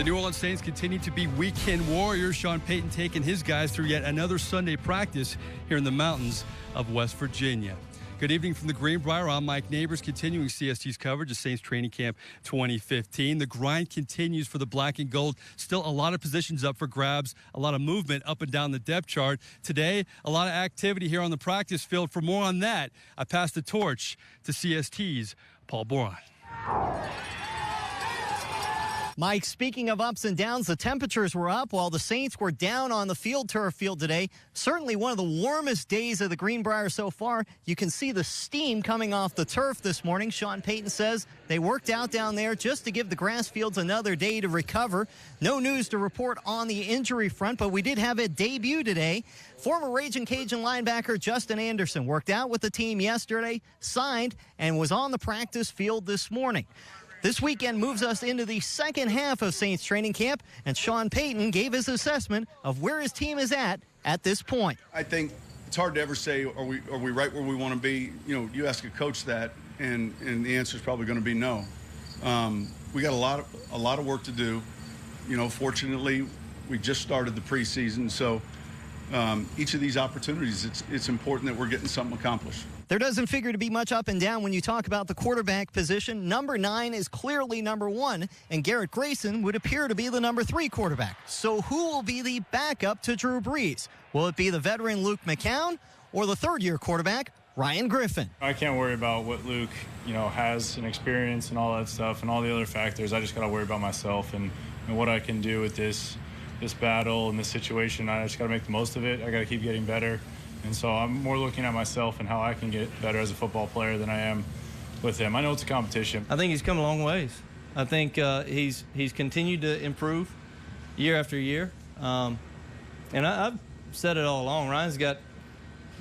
New Orleans Saints continue to be weekend warriors. Sean Payton taking his guys through yet another Sunday practice here in the mountains of West Virginia. Good evening from the Greenbrier. I'm Mike Neighbors, continuing CST's coverage of Saints Training Camp 2015. The grind continues for the black and gold. Still a lot of positions up for grabs, a lot of movement up and down the depth chart. Today, a lot of activity here on the practice field. For more on that, I pass the torch to CST's Paul Boron. Mike, speaking of ups and downs, the temperatures were up while the Saints were down on the turf field today. Certainly one of the warmest days of the Greenbrier so far. You can see the steam coming off the turf this morning. Sean Payton says they worked out down there just to give the grass fields another day to recover. No news to report on the injury front, but we did have a debut today. Former Ragin' Cajun linebacker Justin Anderson worked out with the team yesterday, signed, and was on the practice field this morning. This weekend moves us into the second half of Saints training camp, and Sean Payton gave his assessment of where his team is at this point. I think it's hard to ever say, are we right where we want to be? You know, you ask a coach that, and the answer is probably going to be no. We got a lot of work to do. You know, fortunately, we just started the preseason, so each of these opportunities, it's important that we're getting something accomplished. There doesn't figure to be much up and down when you talk about the quarterback position. Number 9 is clearly number 1, and Garrett Grayson would appear to be the number 3 quarterback. So who will be the backup to Drew Brees? Will it be the veteran Luke McCown or the third-year quarterback, Ryan Griffin? I can't worry about what Luke, has and experience and all that stuff and all the other factors. I just got to worry about myself and what I can do with this battle and this situation. I just got to make the most of it. I got to keep getting better. And so I'm more looking at myself and how I can get better as a football player than I am with him. I know it's a competition. I think he's come a long ways. I think he's continued to improve year after year. And I've said it all along. Ryan's got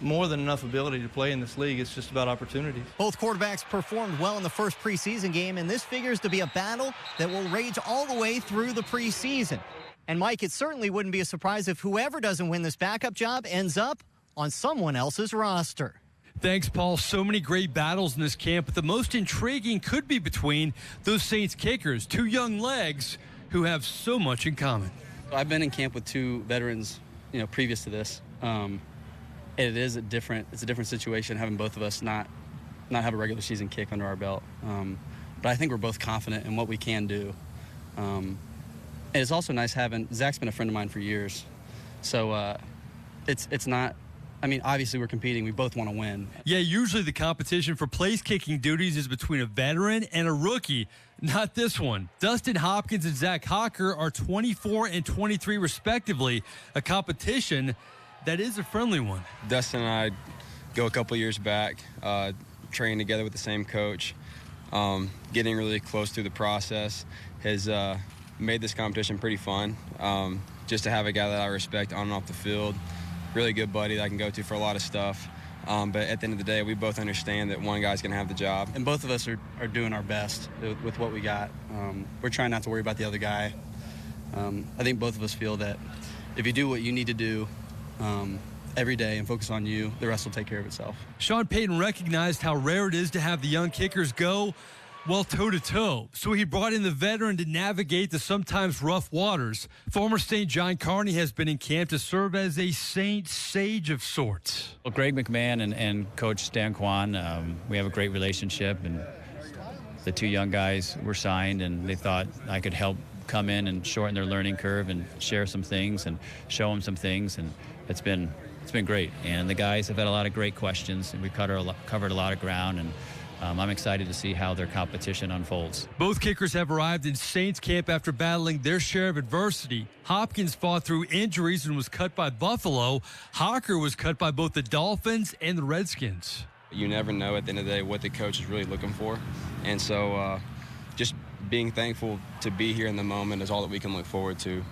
more than enough ability to play in this league. It's just about opportunities. Both quarterbacks performed well in the first preseason game, and this figures to be a battle that will rage all the way through the preseason. And, Mike, it certainly wouldn't be a surprise if whoever doesn't win this backup job ends up on someone else's roster. Thanks, Paul. So many great battles in this camp, but the most intriguing could be between those Saints kickers, 2 young legs who have so much in common. I've been in camp with 2 veterans, previous to this. It's a different situation having both of us not have a regular season kick under our belt. But I think we're both confident in what we can do. And it's also nice having Zach's been a friend of mine for years, so it's not. I mean, obviously we're competing. We both want to win. Yeah, usually the competition for place-kicking duties is between a veteran and a rookie. Not this one. Dustin Hopkins and Zach Hocker are 24 and 23 respectively, a competition that is a friendly one. Dustin and I go a couple years back, training together with the same coach. Getting really close through the process has made this competition pretty fun. Just to have a guy that I respect on and off the field. Really good buddy that I can go to for a lot of stuff. But at the end of the day, we both understand that one guy's going to have the job. And both of us are doing our best with what we got. We're trying not to worry about the other guy. I think both of us feel that if you do what you need to do every day and focus on you, the rest will take care of itself. Sean Payton recognized how rare it is to have the young kickers go, well, toe-to-toe. So he brought in the veteran to navigate the sometimes rough waters. Former Saint John Carney has been in camp to serve as a Saint sage of sorts. Well, Greg McMahon and Coach Stan Kwan, we have a great relationship, and the 2 young guys were signed, and they thought I could help come in and shorten their learning curve and share some things and show them some things, and it's been great. And the guys have had a lot of great questions, and we covered a lot of ground, and I'm excited to see how their competition unfolds. Both kickers have arrived in Saints camp after battling their share of adversity. Hopkins fought through injuries and was cut by Buffalo. Hocker was cut by both the Dolphins and the Redskins. You never know at the end of the day what the coach is really looking for. And so just being thankful to be here in the moment is all that we can look forward to.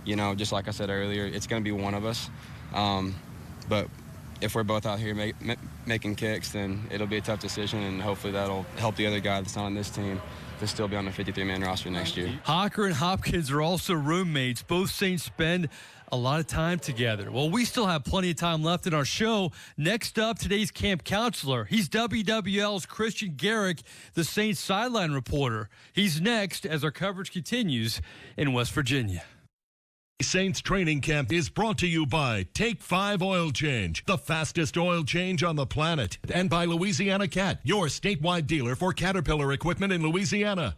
Just like I said earlier, it's going to be one of us. But if we're both out here making kicks, then it'll be a tough decision, and hopefully that'll help the other guy that's not on this team to still be on the 53-man roster next year. Hocker and Hopkins are also roommates. Both Saints spend a lot of time together. Well, we still have plenty of time left in our show. Next up, today's camp counselor. He's WWL's Christian Gericke, the Saints sideline reporter. He's next as our coverage continues in West Virginia. Saints Training Camp is brought to you by Take 5 Oil Change, the fastest oil change on the planet, and by Louisiana Cat, your statewide dealer for Caterpillar equipment in Louisiana.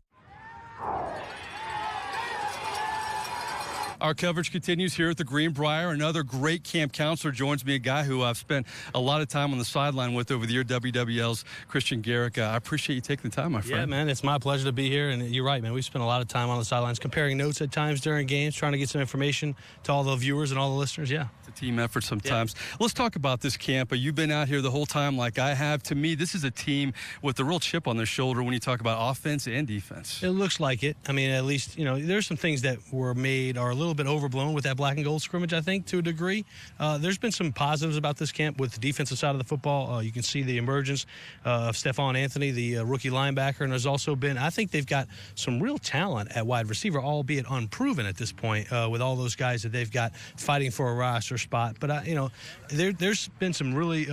Our coverage continues here at the Greenbrier. Another great camp counselor joins me, a guy who I've spent a lot of time on the sideline with over the year, WWL's Christian Gericke. I appreciate you taking the time, my friend. Yeah, man, it's my pleasure to be here, and you're right, man. We've spent a lot of time on the sidelines comparing notes at times during games, trying to get some information to all the viewers and all the listeners, yeah. It's a team effort sometimes. Yeah. Let's talk about this camp. You've been out here the whole time like I have. To me, this is a team with a real chip on their shoulder when you talk about offense and defense. It looks like it. I mean, at least, there's some things that were made are a little bit overblown with that black and gold scrimmage, I think, to a degree. There's been some positives about this camp with the defensive side of the football. You can see the emergence of Stephon Anthony, the rookie linebacker, and there's also been, I think they've got some real talent at wide receiver, albeit unproven at this point, with all those guys that they've got fighting for a roster spot. But, there's been some really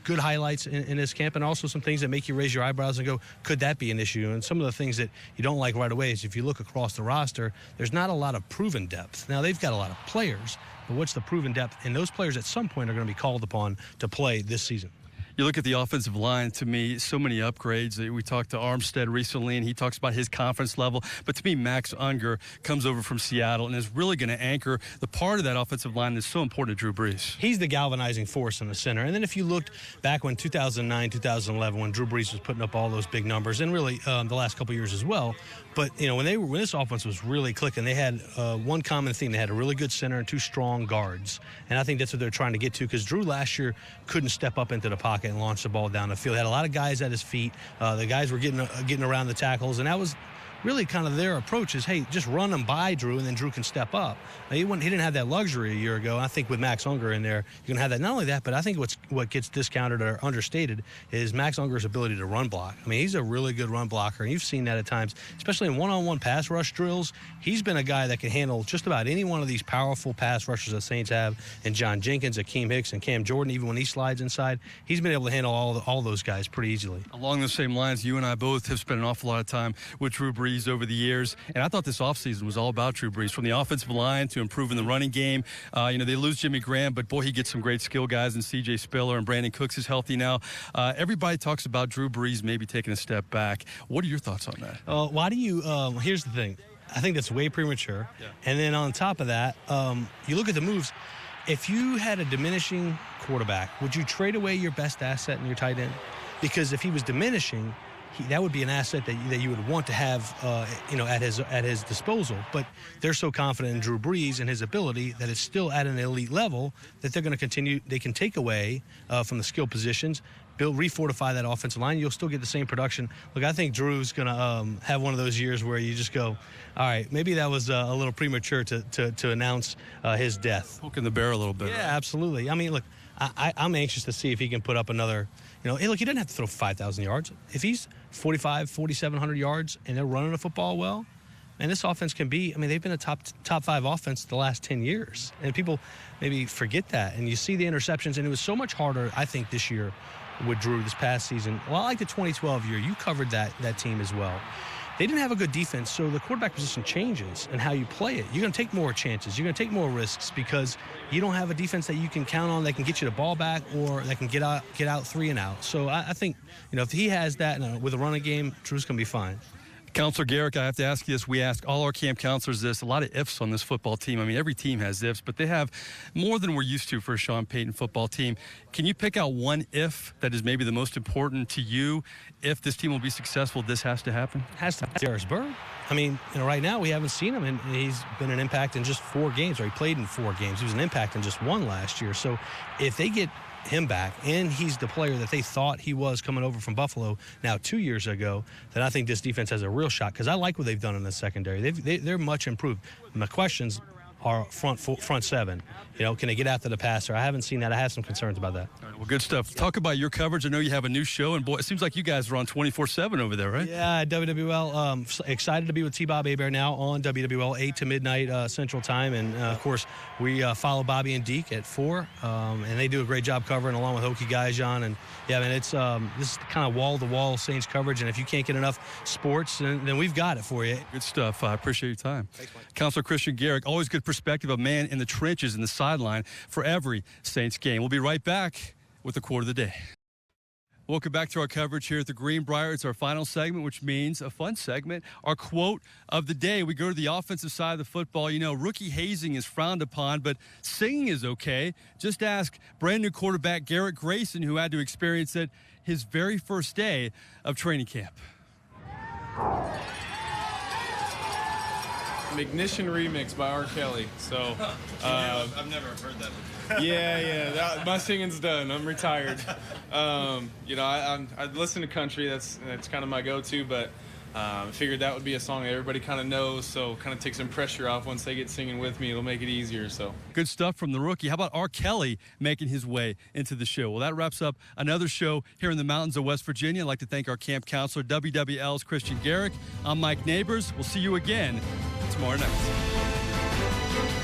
good highlights in this camp, and also some things that make you raise your eyebrows and go, could that be an issue? And some of the things that you don't like right away is if you look across the roster, there's not a lot of proven depth. Now, they've got a lot of players, but what's the proven depth? And those players at some point are going to be called upon to play this season. You look at the offensive line, to me, so many upgrades. We talked to Armstead recently, and he talks about his confidence level. But to me, Max Unger comes over from Seattle and is really going to anchor the part of that offensive line that's so important to Drew Brees. He's the galvanizing force in the center. And then if you looked back when 2009, 2011, when Drew Brees was putting up all those big numbers, and really the last couple of years as well, but, when this offense was really clicking, they had one common thing. They had a really good center and two strong guards. And I think that's what they're trying to get to, because Drew last year couldn't step up into the pocket and launch the ball down the field. Had a lot of guys at his feet. The guys were getting around the tackles, and that was really kind of their approach is, hey, just run them by Drew, and then Drew can step up. Now, he didn't have that luxury a year ago. I think with Max Unger in there, you're going to have that. Not only that, but I think what gets discounted or understated is Max Unger's ability to run block. I mean, he's a really good run blocker, and you've seen that at times, especially in one-on-one pass rush drills. He's been a guy that can handle just about any one of these powerful pass rushers the Saints have, and John Jenkins, Akeem Hicks, and Cam Jordan, even when he slides inside, he's been able to handle all those guys pretty easily. Along the same lines, you and I both have spent an awful lot of time with Drew Brees over the years, and I thought this offseason was all about Drew Brees, from the offensive line to improving the running game. They lose Jimmy Graham, but boy, he gets some great skill guys in C.J. Spiller, and Brandon Cooks is healthy now. Everybody talks about Drew Brees maybe taking a step back. What are your thoughts on that? Why do you here's the thing. I think that's way premature. Yeah. And then on top of that, you look at the moves. If you had a diminishing quarterback, would you trade away your best asset in your tight end? Because if he was diminishing, that would be an asset that you would want to have, at his disposal. But they're so confident in Drew Brees and his ability that it's still at an elite level that they're going to continue. They can take away from the skill positions, refortify that offensive line. You'll still get the same production. Look, I think Drew's going to have one of those years where you just go, all right, maybe that was a little premature to announce his death. Poking the bear a little bit. Yeah, right? Absolutely. I mean, look, I'm anxious to see if he can put up another. Hey, look, he doesn't have to throw 5,000 yards. If he's 4,700 yards and they're running the football well, and this offense can be, they've been a top 5 offense the last 10 years. And people maybe forget that. And you see the interceptions, and it was so much harder, I think, this year with Drew this past season. Well, I like the 2012 year. You covered that team as well. They didn't have a good defense, so the quarterback position changes and how you play it. You're going to take more chances. You're going to take more risks because you don't have a defense that you can count on that can get you the ball back or that can get out 3 and out. So I think, if he has that with a running game, Drew's going to be fine. Counselor Gericke, I have to ask you this. We ask all our camp counselors this. A lot of ifs on this football team. Every team has ifs, but they have more than we're used to for a Sean Payton football team. Can you pick out one if that is maybe the most important to you? If this team will be successful, this has to happen? Has to happen. Harrisburg. Right now we haven't seen him, and he's been an impact in just 4 games, or he played in 4 games. He was an impact in just 1 last year. So if they get him back, and he's the player that they thought he was coming over from Buffalo now 2 years ago, then I think this defense has a real shot, because I like what they've done in the secondary. They're much improved. My questions, our front seven. You know, can they get after the passer? I haven't seen that. I have some concerns about that. All right, well, good stuff. Talk about your coverage. I know you have a new show, and boy, it seems like you guys are on 24/7 over there, right? Yeah, WWL. Excited to be with T-Bob Hebert now on WWL 8 to midnight Central Time, and of course we follow Bobby and Deke at 4, and they do a great job covering along with Hokie Gajan. And yeah, man, it's this is kind of wall-to-wall Saints coverage, and if you can't get enough sports, then we've got it for you. Good stuff. I appreciate your time. Thanks, Mike. Counselor Christian Gericke, always good perspective, a man in the trenches in the sideline for every Saints game. We'll be right back with the quote of the day. Welcome back to our coverage here at the Greenbrier. It's our final segment, which means a fun segment. Our quote of the day. We go to the offensive side of the football. You know, rookie hazing is frowned upon, but singing is okay. Just ask brand new quarterback Garrett Grayson, who had to experience it his very first day of training camp. Ignition remix by R. Kelly. So I've never heard that before. yeah, my singing's done. I'm retired. You know, I listen to country. That's kind of my go-to, but I figured that would be a song that everybody kind of knows, so kind of takes some pressure off. Once they get singing with me, it'll make it easier. So good stuff from the rookie. How about R. Kelly making his way into the show? Well, that wraps up another show here in the mountains of West Virginia. I'd like to thank our camp counselor, WWL's Christian Gericke. I'm Mike Neighbors. We'll see you again tomorrow night.